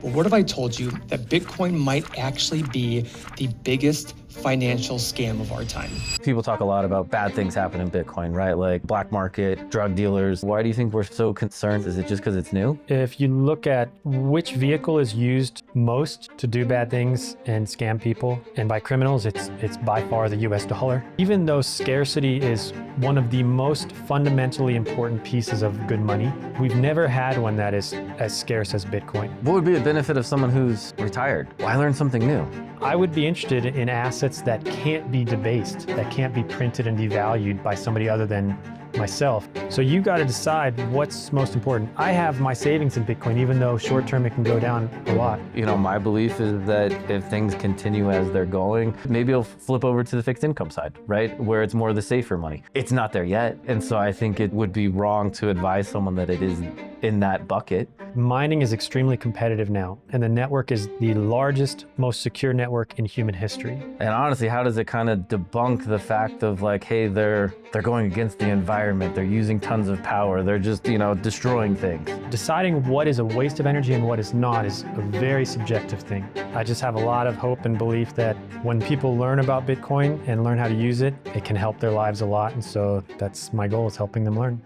But what if I told you that Bitcoin might actually be the biggest financial scam of our time? People talk a lot about bad things happen in Bitcoin, right? Like black market, drug dealers. Why do you think we're so concerned? Is it just because it's new? If you look at which vehicle is used most to do bad things and scam people, and by criminals, it's by far the US dollar. Even though scarcity is one of the most fundamentally important pieces of good money, we've never had one that is as scarce as Bitcoin. What would be the benefit of someone who's retired? Why learn something new? I would be interested in assets that can't be debased, that can't be printed and devalued by somebody other than myself. So you got to decide what's most important. I have my savings in Bitcoin, even though short term it can go down a lot. You know, my belief is that if things continue as they're going, maybe it'll flip over to the fixed income side, right? Where it's more the safer money. It's not there yet. And so I think it would be wrong to advise someone that it is in that bucket. Mining is extremely competitive now, and the network is the largest, most secure network in human history. And honestly, how does it kind of debunk the fact of like, hey, they're going against the environment, they're using tons of power, they're just, you know, destroying things? Deciding what is a waste of energy and what is not is a very subjective thing. I just have a lot of hope and belief that when people learn about Bitcoin and learn how to use it, it can help their lives a lot. And so that's my goal, is helping them learn.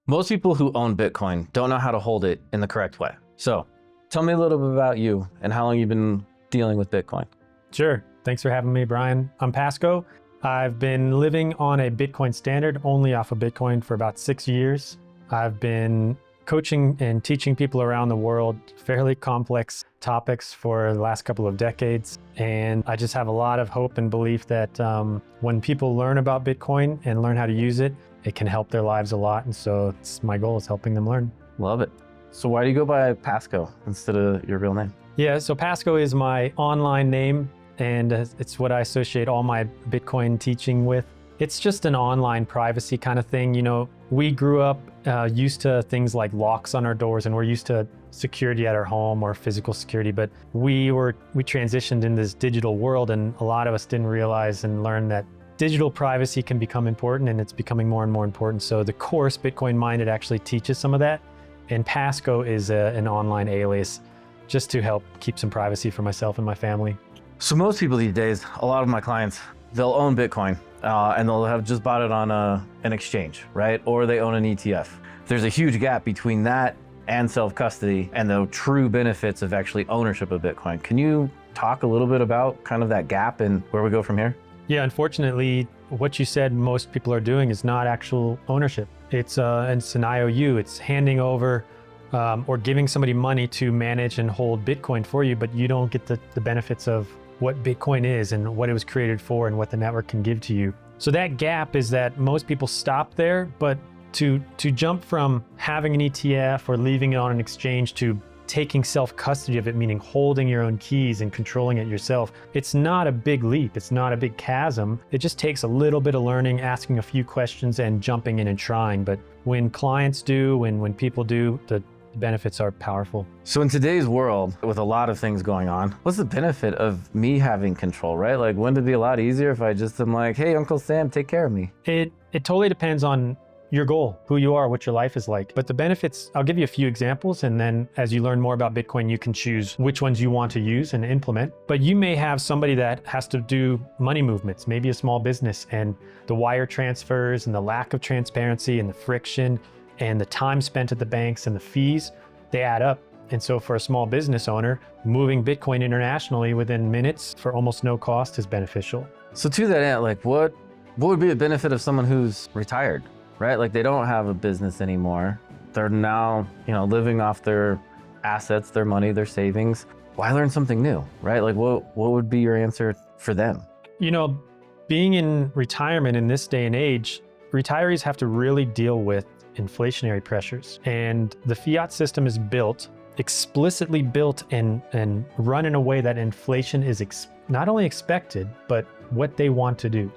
Most people who own Bitcoin don't know how to hold it in the correct way. So tell me a little bit about you and how long you've been dealing with Bitcoin. Sure. Thanks for having me, Brian. I'm Pasco. I've been living on a Bitcoin standard, only off of Bitcoin, for about 6 years. I've been coaching and teaching people around the world fairly complex topics for the last couple of decades. And I just have a lot of hope and belief that when people learn about Bitcoin and learn how to use it, it can help their lives a lot. And so it's my goal, is helping them learn. Love it. So why do you go by Pasco instead of your real name? Yeah, so Pasco is my online name, and it's what I associate all my Bitcoin teaching with. It's just an online privacy kind of thing. You know, we grew up used to things like locks on our doors, and we're used to security at our home or physical security, but we transitioned in this digital world, and a lot of us didn't realize and learn that digital privacy can become important, and it's becoming more and more important. So the course Bitcoin Minded actually teaches some of that. And Pasco is an online alias just to help keep some privacy for myself and my family. So most people these days, a lot of my clients, they'll own Bitcoin and they'll have just bought it on an exchange, right? Or they own an ETF. There's a huge gap between that and self-custody and the true benefits of actually ownership of Bitcoin. Can you talk a little bit about kind of that gap and where we go from here? Yeah, unfortunately, what you said most people are doing is not actual ownership. It's an IOU. It's handing over or giving somebody money to manage and hold Bitcoin for you, but you don't get the benefits of what Bitcoin is and what it was created for and what the network can give to you. So that gap is that most people stop there, but to jump from having an ETF or leaving it on an exchange to taking self-custody of it, meaning holding your own keys and controlling it yourself, it's not a big leap. It's not a big chasm. It just takes a little bit of learning, asking a few questions, and jumping in and trying. But when clients do, when people do, the benefits are powerful. So in today's world, with a lot of things going on, what's the benefit of me having control, right? Like, wouldn't it be a lot easier if I just am like, hey, Uncle Sam, take care of me? It totally depends on your goal, who you are, what your life is like. But the benefits, I'll give you a few examples, and then as you learn more about Bitcoin, you can choose which ones you want to use and implement. But you may have somebody that has to do money movements, maybe a small business, and the wire transfers and the lack of transparency and the friction and the time spent at the banks and the fees, they add up. And so for a small business owner, moving Bitcoin internationally within minutes for almost no cost is beneficial. So to that end, like what would be the benefit of someone who's retired? Right? Like they don't have a business anymore. They're now, you know, living off their assets, their money, their savings. Why learn something new, right? Like what would be your answer for them? You know, being in retirement in this day and age, retirees have to really deal with inflationary pressures. And the fiat system is explicitly built and run in a way that inflation is not only expected, but what they want to do.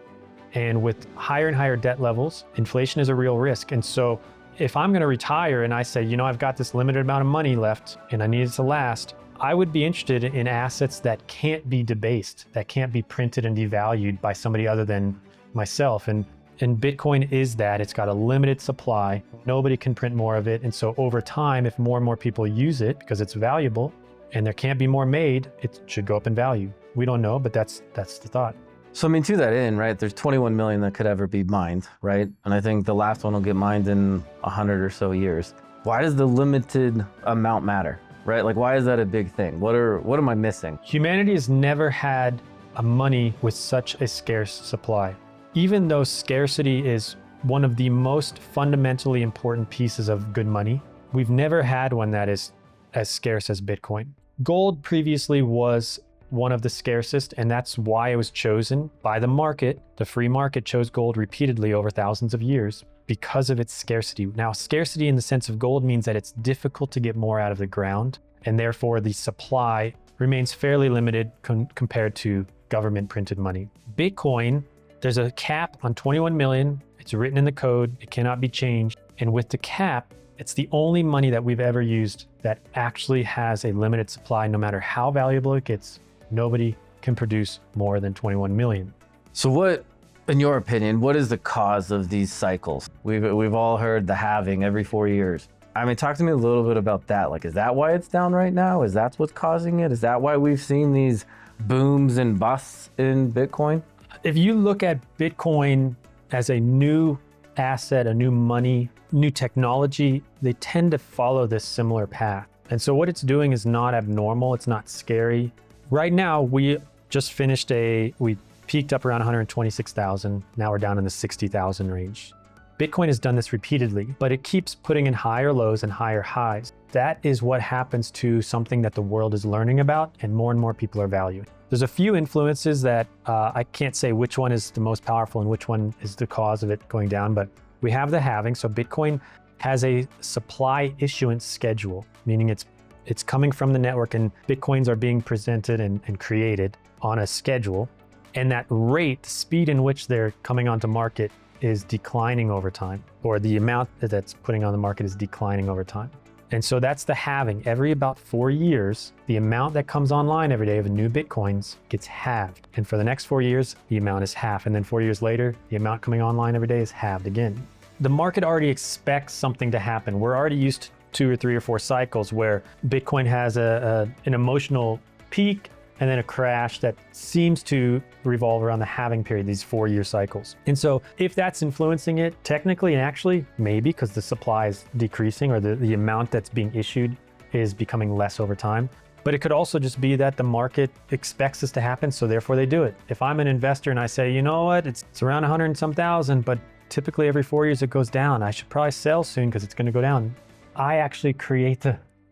And with higher and higher debt levels, inflation is a real risk. And so if I'm going to retire and I say, you know, I've got this limited amount of money left and I need it to last, I would be interested in assets that can't be debased, that can't be printed and devalued by somebody other than myself. And And Bitcoin is that. It's got a limited supply. Nobody can print more of it. And so over time, if more and more people use it because it's valuable and there can't be more made, it should go up in value. We don't know, but that's the thought. So I mean, to that end, right, there's 21 million that could ever be mined, right? And I think the last one will get mined in 100 or so years. Why does the limited amount matter, right? Like, why is that a big thing? What am I missing? Humanity has never had a money with such a scarce supply. Even though scarcity is one of the most fundamentally important pieces of good money, we've never had one that is as scarce as Bitcoin. Gold previously was one of the scarcest, and that's why it was chosen by the market. The free market chose gold repeatedly over thousands of years because of its scarcity. Now, scarcity in the sense of gold means that it's difficult to get more out of the ground, and therefore the supply remains fairly limited compared to government printed money. Bitcoin, there's a cap on 21 million. It's written in the code. It cannot be changed. And with the cap, it's the only money that we've ever used that actually has a limited supply. No matter how valuable it gets, nobody can produce more than 21 million. So what, in your opinion, what is the cause of these cycles? We've all heard the halving every 4 years. I mean, talk to me a little bit about that. Like, is that why it's down right now? Is that what's causing it? Is that why we've seen these booms and busts in Bitcoin? If you look at Bitcoin as a new asset, a new money, new technology, they tend to follow this similar path. And so what it's doing is not abnormal. It's not scary. Right now, we just finished we peaked up around 126,000. Now we're down in the 60,000 range. Bitcoin has done this repeatedly, but it keeps putting in higher lows and higher highs. That is what happens to something that the world is learning about and more people are valuing. There's a few influences that I can't say which one is the most powerful and which one is the cause of it going down, but we have the halving. So Bitcoin has a supply issuance schedule, meaning it's coming from the network and Bitcoins are being presented and created on a schedule. And that rate, the speed in which they're coming onto market is declining over time, or the amount that's putting on the market is declining over time. And so that's the halving. Every about 4 years, the amount that comes online every day of new Bitcoins gets halved. And for the next 4 years, the amount is half. And then 4 years later, the amount coming online every day is halved again. The market already expects something to happen. We're already used to 2 or 3 or 4 cycles where Bitcoin has an emotional peak and then a crash that seems to revolve around the halving period, these 4-year cycles. And so if that's influencing it, technically and actually, maybe because the supply is decreasing or the amount that's being issued is becoming less over time. But it could also just be that the market expects this to happen, so therefore they do it. If I'm an investor and I say, you know what, it's around 100 and some thousand, but typically every 4 years it goes down. I should probably sell soon because it's going to go down. I actually create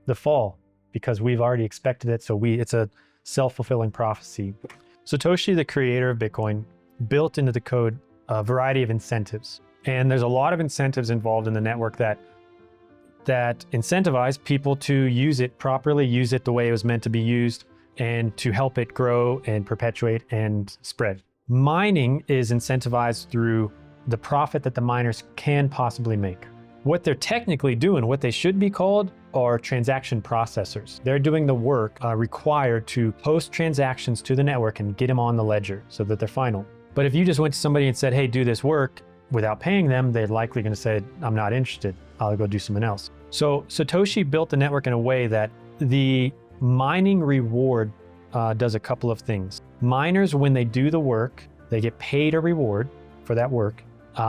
the fall because we've already expected it. So it's a self-fulfilling prophecy. Satoshi, the creator of Bitcoin, built into the code a variety of incentives. And there's a lot of incentives involved in the network that incentivize people to use it properly, use it the way it was meant to be used, and to help it grow and perpetuate and spread. Mining is incentivized through the profit that the miners can possibly make. What they're technically doing, what they should be called, are transaction processors. They're doing the work required to post transactions to the network and get them on the ledger so that they're final. But if you just went to somebody and said, hey, do this work without paying them, they're likely going to say, I'm not interested. I'll go do something else. So Satoshi built the network in a way that the mining reward does a couple of things. Miners, when they do the work, they get paid a reward for that work.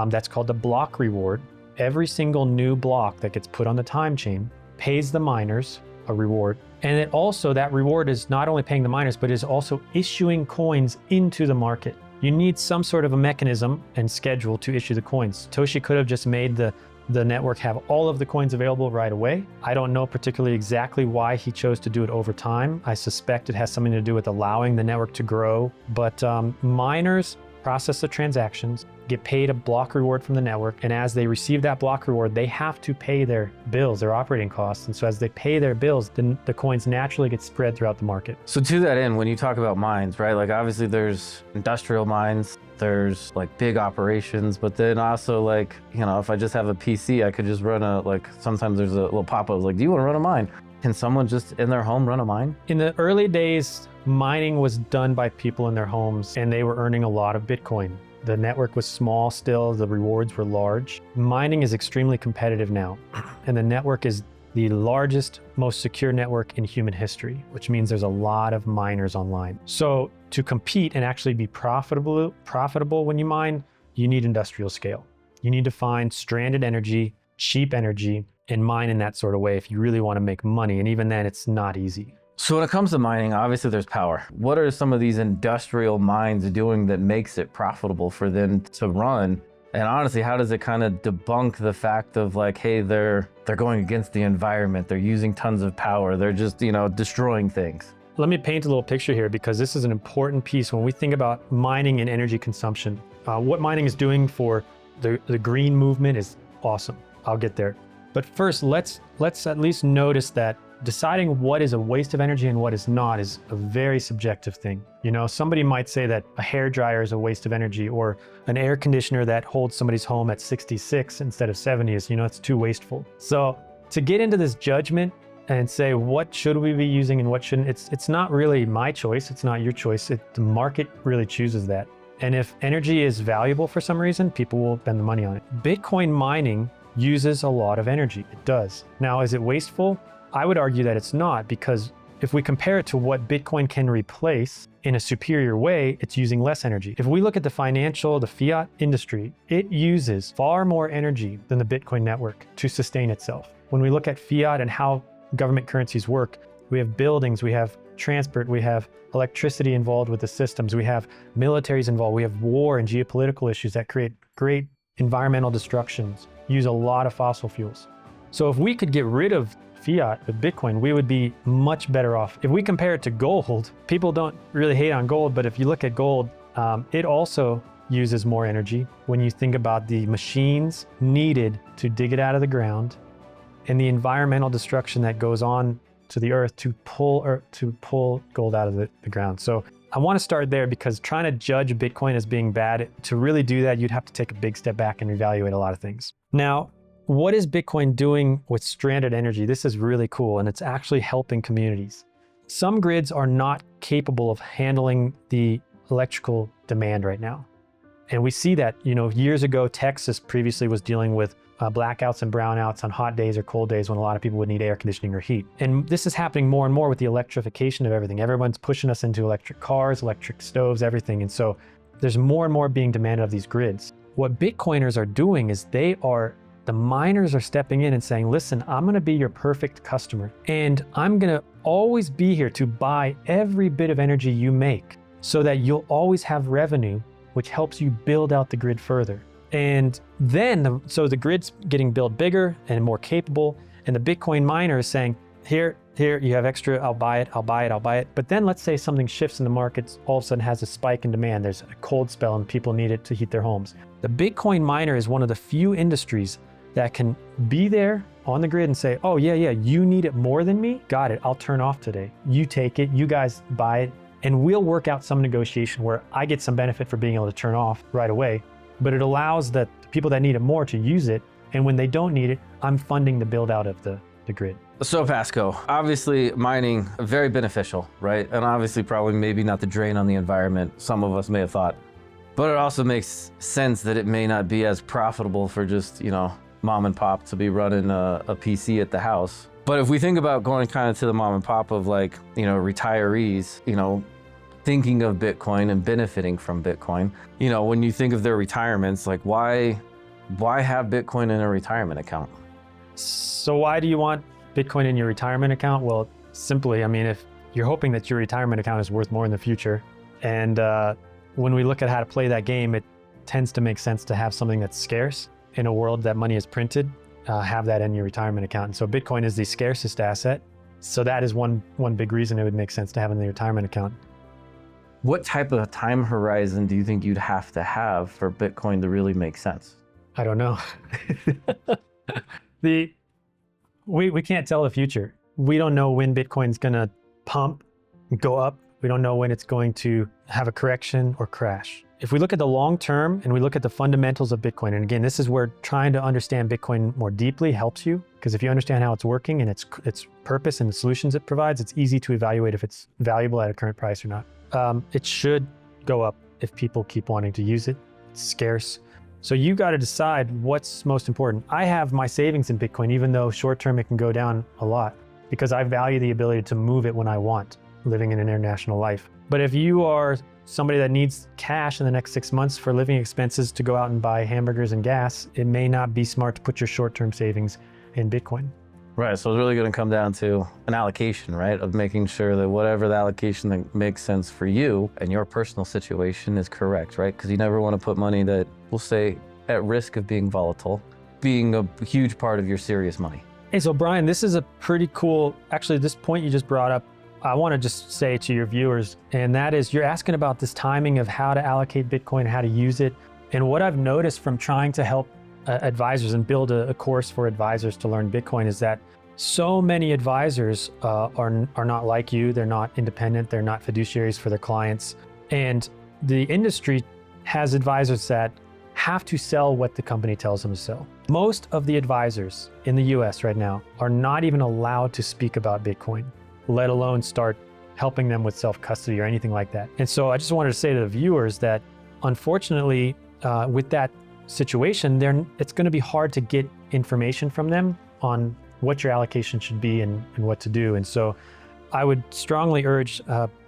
That's called the block reward. Every single new block that gets put on the time chain pays the miners a reward. And it also, that reward is not only paying the miners, but is also issuing coins into the market. You need some sort of a mechanism and schedule to issue the coins. Satoshi could have just made the network have all of the coins available right away. I don't know particularly exactly why he chose to do it over time. I suspect it has something to do with allowing the network to grow. But miners process the transactions, get paid a block reward from the network, and as they receive that block reward, they have to pay their bills, their operating costs. And so as they pay their bills, then the coins naturally get spread throughout the market. So to that end, when you talk about mines, right, like obviously there's industrial mines, there's like big operations, but then also like, you know, if I just have a PC, I could just run sometimes there's a little pop-up like, do you want to run a mine? Can someone just in their home run a mine? In the early days, mining was done by people in their homes and they were earning a lot of Bitcoin. The network was small still, the rewards were large. Mining is extremely competitive now, and the network is the largest, most secure network in human history, which means there's a lot of miners online. So to compete and actually be profitable when you mine, you need industrial scale. You need to find stranded energy, cheap energy, and mine in that sort of way if you really want to make money. And even then, it's not easy. So when it comes to mining, obviously there's power. What are some of these industrial mines doing that makes it profitable for them to run? And honestly, how does it kind of debunk the fact of like, hey, they're going against the environment, they're using tons of power, they're just, destroying things? Let me paint a little picture here, because this is an important piece when we think about mining and energy consumption. What mining is doing for the green movement is awesome. I'll get there. But first, let's at least notice that deciding what is a waste of energy and what is not is a very subjective thing. Somebody might say that a hair dryer is a waste of energy, or an air conditioner that holds somebody's home at 66 instead of 70 is, it's too wasteful. So to get into this judgment and say what should we be using and what shouldn't, it's not really my choice. It's not your choice. The market really chooses that. And if energy is valuable for some reason, people will spend the money on it. Bitcoin mining uses a lot of energy. It does. Now, is it wasteful? I would argue that it's not, because if we compare it to what Bitcoin can replace in a superior way, it's using less energy. If we look at the fiat industry, it uses far more energy than the Bitcoin network to sustain itself. When we look at fiat and how government currencies work, we have buildings, we have transport, we have electricity involved with the systems, we have militaries involved, we have war and geopolitical issues that create great environmental destructions, use a lot of fossil fuels. So if we could get rid of fiat with Bitcoin, we would be much better off. If we compare it to gold, people don't really hate on gold, but if you look at gold, it also uses more energy when you think about the machines needed to dig it out of the ground and the environmental destruction that goes on to the earth to pull gold out of the ground. So I want to start there, because trying to judge Bitcoin as being bad, to really do that, you'd have to take a big step back and evaluate a lot of things. Now, what is Bitcoin doing with stranded energy? This is really cool, and it's actually helping communities. Some grids are not capable of handling the electrical demand right now. And we see that, years ago, Texas previously was dealing with blackouts and brownouts on hot days or cold days when a lot of people would need air conditioning or heat. And this is happening more and more with the electrification of everything. Everyone's pushing us into electric cars, electric stoves, everything. And so there's more and more being demanded of these grids. What Bitcoiners are doing is the miners are stepping in and saying, listen, I'm going to be your perfect customer, and I'm going to always be here to buy every bit of energy you make so that you'll always have revenue, which helps you build out the grid further. And then, so the grid's getting built bigger and more capable, and the Bitcoin miner is saying, here, you have extra, I'll buy it. But then let's say something shifts in the markets, all of a sudden has a spike in demand, there's a cold spell and people need it to heat their homes. The Bitcoin miner is one of the few industries that can be there on the grid and say, oh yeah, you need it more than me? Got it, I'll turn off today. You take it, you guys buy it, and we'll work out some negotiation where I get some benefit for being able to turn off right away, but it allows the people that need it more to use it, and when they don't need it, I'm funding the build out of the grid. So Pasco, obviously mining, very beneficial, right? And obviously probably maybe not the drain on the environment some of us may have thought, but it also makes sense that it may not be as profitable for just, mom and pop to be running a PC at the house. But if we think about going kind of to the mom and pop of retirees, thinking of Bitcoin and benefiting from Bitcoin, when you think of their retirements, like why have Bitcoin in a retirement account? So why do you want Bitcoin in your retirement account? Well, simply, if you're hoping that your retirement account is worth more in the future, and when we look at how to play that game, it tends to make sense to have something that's scarce. In a world that money is printed, have that in your retirement account. And so Bitcoin is the scarcest asset. So that is one big reason it would make sense to have in the retirement account. What type of time horizon do you think you'd have to have for Bitcoin to really make sense? I don't know. We can't tell the future. We don't know when Bitcoin's gonna pump, go up. We don't know when it's going to have a correction or crash. If we look at the long term and we look at the fundamentals of Bitcoin, and again, this is where trying to understand Bitcoin more deeply helps you, because if you understand how it's working and its purpose and the solutions it provides, it's easy to evaluate if it's valuable at a current price or not. It should go up if people keep wanting to use it. scarce. So you got to decide what's most important. I have my savings in Bitcoin, even though short term it can go down a lot, because I value the ability to move it when I want, living in an international life. But if you are somebody that needs cash in the next 6 months for living expenses to go out and buy hamburgers and gas, it may not be smart to put your short-term savings in Bitcoin. Right, so it's really going to come down to an allocation, right? Of making sure that whatever the allocation that makes sense for you and your personal situation is correct, right? Because you never want to put money that, we'll say, at risk of being volatile, being a huge part of your serious money. Hey, so Brian, this is a pretty cool, actually this point you just brought up, I want to just say to your viewers, and that is you're asking about this timing of how to allocate Bitcoin, how to use it. And what I've noticed from trying to help advisors and build a course for advisors to learn Bitcoin is that so many advisors are not like you. They're not independent. They're not fiduciaries for their clients. And the industry has advisors that have to sell what the company tells them to sell. Most of the advisors in the US right now are not even allowed to speak about Bitcoin, let alone start helping them with self-custody or anything like that. And so I just wanted to say to the viewers that unfortunately, with that situation, it's going to be hard to get information from them on what your allocation should be and what to do. And so I would strongly urge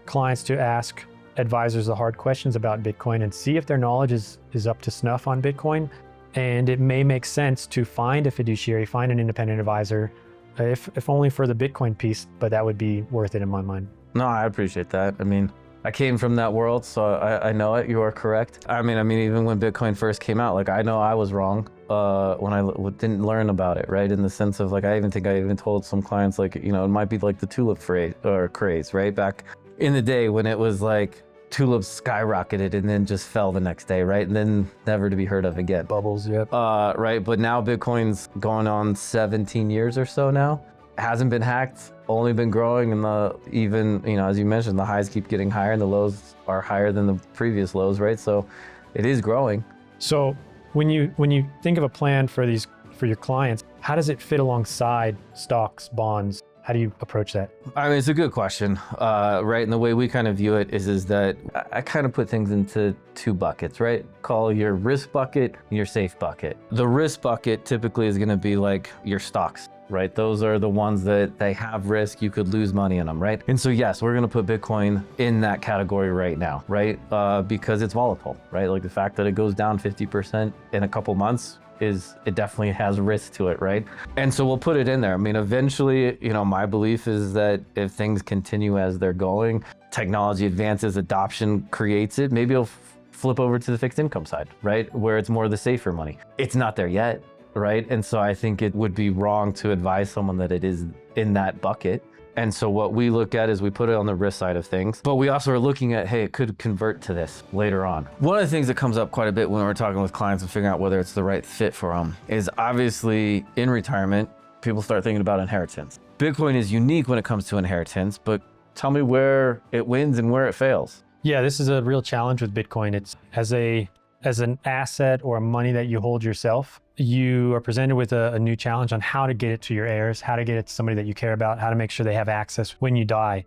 clients to ask advisors the hard questions about Bitcoin and see if their knowledge is up to snuff on Bitcoin. And it may make sense to find a fiduciary, find an independent advisor, if only for the Bitcoin piece, but that would be worth it in my mind. No, I appreciate that. I mean, I came from that world, so I know it. You are correct. I mean, even when Bitcoin first came out, like I know I was wrong when I didn't learn about it, right? In the sense of like, I even told some clients like, it might be like the tulip craze, right? Back in the day when it was like tulips skyrocketed and then just fell the next day, right? And then never to be heard of again. Bubbles, yep. Right, but now Bitcoin's going on 17 years or so now. Hasn't been hacked, only been growing, and even as you mentioned, the highs keep getting higher and the lows are higher than the previous lows, right? So it is growing. So when you think of a plan for your clients, how does it fit alongside stocks, bonds? How do you approach that? I mean, it's a good question, right? And the way we kind of view it is that I kind of put things into two buckets, right? Call your risk bucket and your safe bucket. The risk bucket typically is going to be like your stocks, right? Those are the ones that they have risk, you could lose money in them, right? And so yes, we're going to put Bitcoin in that category right now, right? Because it's volatile, right? Like the fact that it goes down 50% in a couple months, it definitely has risk to it, right? And so we'll put it in there. I mean, eventually, my belief is that if things continue as they're going, technology advances, adoption creates it, maybe it'll flip over to the fixed income side, right? Where it's more the safer money. It's not there yet, right? And so I think it would be wrong to advise someone that it is in that bucket. And so what we look at is we put it on the risk side of things, but we also are looking at, hey, it could convert to this later on. One of the things that comes up quite a bit when we're talking with clients and figuring out whether it's the right fit for them is obviously in retirement, people start thinking about inheritance. Bitcoin is unique when it comes to inheritance, but tell me where it wins and where it fails. Yeah, this is a real challenge with Bitcoin. It's as an asset or money that you hold yourself, you are presented with a new challenge on how to get it to your heirs, how to get it to somebody that you care about, how to make sure they have access when you die.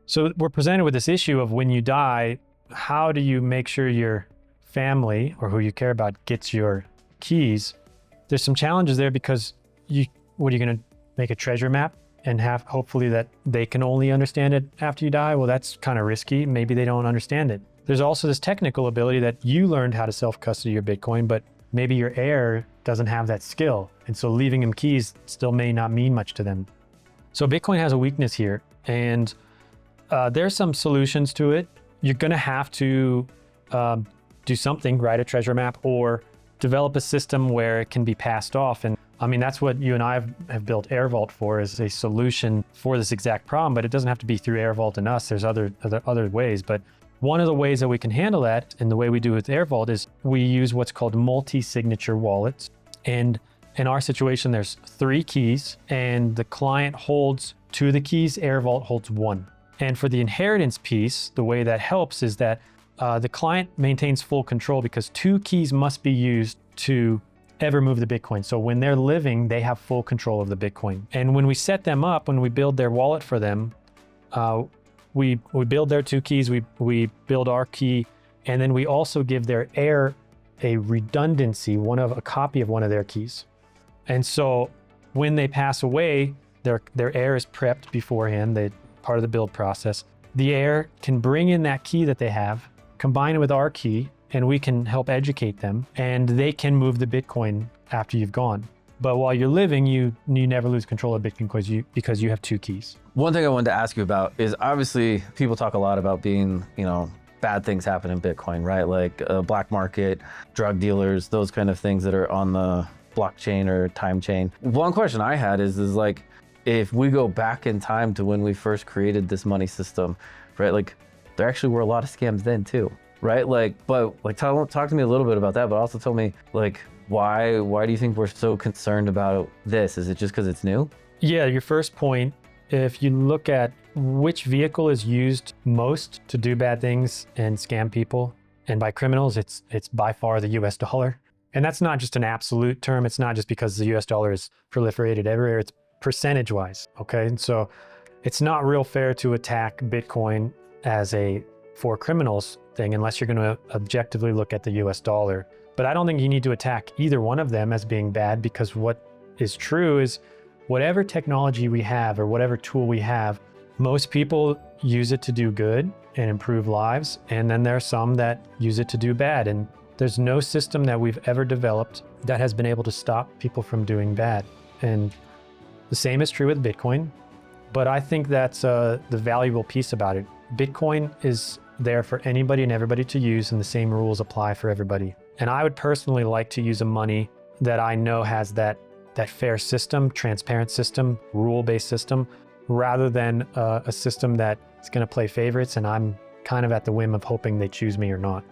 So we're presented with this issue of when you die, how do you make sure your family or who you care about gets your keys? There's some challenges there because what are you going to make a treasure map and have hopefully that they can only understand it after you die? Well, that's kind of risky. Maybe they don't understand it. There's also this technical ability that you learned how to self-custody your Bitcoin, but maybe your heir doesn't have that skill. And so leaving them keys still may not mean much to them. So Bitcoin has a weakness here, and there's some solutions to it. You're gonna have to do something, write a treasure map or develop a system where it can be passed off. And I mean, that's what you and I have built Air Vault for, is a solution for this exact problem, but it doesn't have to be through Air Vault and us. There's other ways, but one of the ways that we can handle that, and the way we do it with Air Vault, is we use what's called multi-signature wallets. And in our situation, there's 3 keys, and the client holds 2 of the keys, Air Vault holds 1. And for the inheritance piece, the way that helps is that the client maintains full control because 2 keys must be used to ever move the Bitcoin. So when they're living, they have full control of the Bitcoin. And when we set them up, when we build their wallet for them, we build their 2 keys, we build our key, and then we also give their heir a redundancy, a copy of one of their keys. And so when they pass away, their heir is prepped beforehand, part of the build process. The heir can bring in that key that they have, combine it with our key, and we can help educate them, and they can move the Bitcoin after you've gone. But while you're living, you never lose control of Bitcoin because you have 2 keys. One thing I wanted to ask you about is, obviously people talk a lot about being, bad things happen in Bitcoin, right? Like black market, drug dealers, those kind of things that are on the blockchain or time chain. One question I had is like, if we go back in time to when we first created this money system, right? Like there actually were a lot of scams then too, right? Talk to me a little bit about that, but also tell me why do you think we're so concerned about this? Is it just because it's new? Yeah, your first point, if you look at which vehicle is used most to do bad things and scam people, and by criminals, it's by far the US dollar. And that's not just an absolute term. It's not just because the US dollar is proliferated everywhere. It's percentage-wise, okay? And so it's not real fair to attack Bitcoin as a for criminals thing unless you're going to objectively look at the US dollar. But I don't think you need to attack either one of them as being bad, because what is true is whatever technology we have or whatever tool we have, most people use it to do good and improve lives. And then there are some that use it to do bad. And there's no system that we've ever developed that has been able to stop people from doing bad. And the same is true with Bitcoin. But I think that's the valuable piece about it. Bitcoin is there for anybody and everybody to use, and the same rules apply for everybody. And I would personally like to use a money that I know has that fair system, transparent system, rule-based system, rather than a system that is going to play favorites and I'm kind of at the whim of hoping they choose me or not.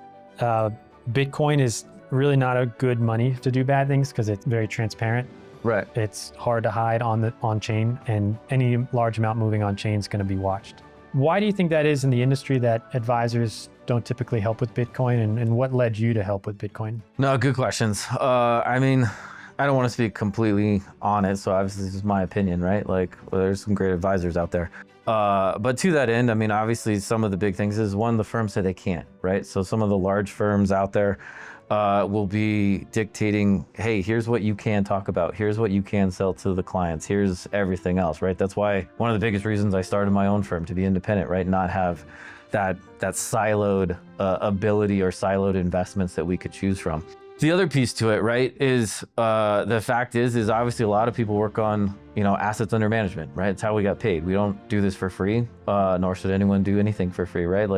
Bitcoin is really not a good money to do bad things because it's very transparent. Right. It's hard to hide on chain, and any large amount moving on chain is going to be watched. Why do you think that is in the industry that advisors don't typically help with Bitcoin, and what led you to help with Bitcoin? No, good questions. I don't want to speak completely on it, so obviously this is my opinion, right? There's some great advisors out there. But to that end, obviously some of the big things is, one, the firms say they can't, right? So some of the large firms out there will be dictating, hey, here's what you can talk about. Here's what you can sell to the clients. Here's everything else, right? That's why one of the biggest reasons I started my own firm, to be independent, right? Not have that siloed ability or siloed investments that we could choose from. The other piece to it, right, is the fact is obviously a lot of people work on, assets under management, right? It's how we got paid. We don't do this for free, nor should anyone do anything for free, right?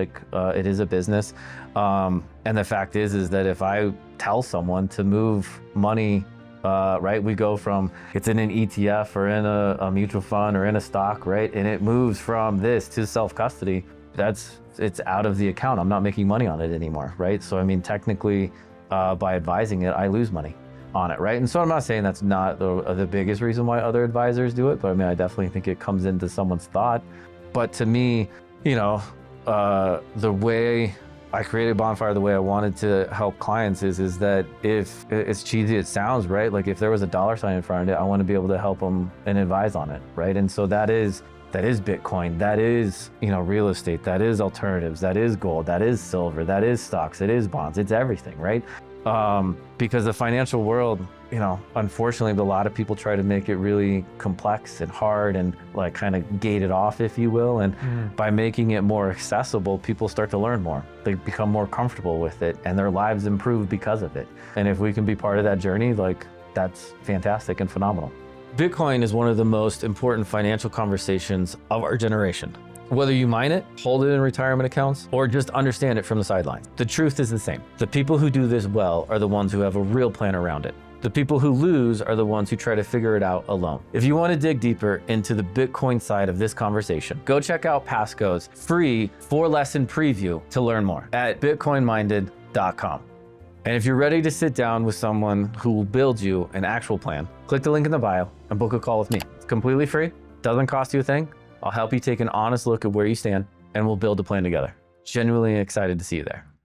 It is a business. And the fact is that if I tell someone to move money, right, we go from it's in an ETF or in a mutual fund or in a stock, right? And it moves from this to self-custody, it's out of the account. I'm not making money on it anymore, right? So, technically, by advising it, I lose money on it, right? And so I'm not saying that's not the biggest reason why other advisors do it, but I definitely think it comes into someone's thought. But to me, the way I created Bonfire, the way I wanted to help clients is that, if it's cheesy it sounds, right? If there was a dollar sign in front of it, I want to be able to help them and advise on it, right? And so that is Bitcoin, that is, real estate, that is alternatives, that is gold, that is silver, that is stocks, it is bonds, it's everything, right? Because the financial world, unfortunately, a lot of people try to make it really complex and hard and kind of gate it off, if you will. And by making it more accessible, people start to learn more. They become more comfortable with it, and their lives improve because of it. And if we can be part of that journey, that's fantastic and phenomenal. Bitcoin is one of the most important financial conversations of our generation. Whether you mine it, hold it in retirement accounts, or just understand it from the sidelines, the truth is the same. The people who do this well are the ones who have a real plan around it. The people who lose are the ones who try to figure it out alone. If you want to dig deeper into the Bitcoin side of this conversation, go check out Pasco's free 4-lesson preview to learn more at bitcoinminded.com. And if you're ready to sit down with someone who will build you an actual plan, click the link in the bio and book a call with me. It's completely free, doesn't cost you a thing. I'll help you take an honest look at where you stand, and we'll build a plan together. Genuinely excited to see you there.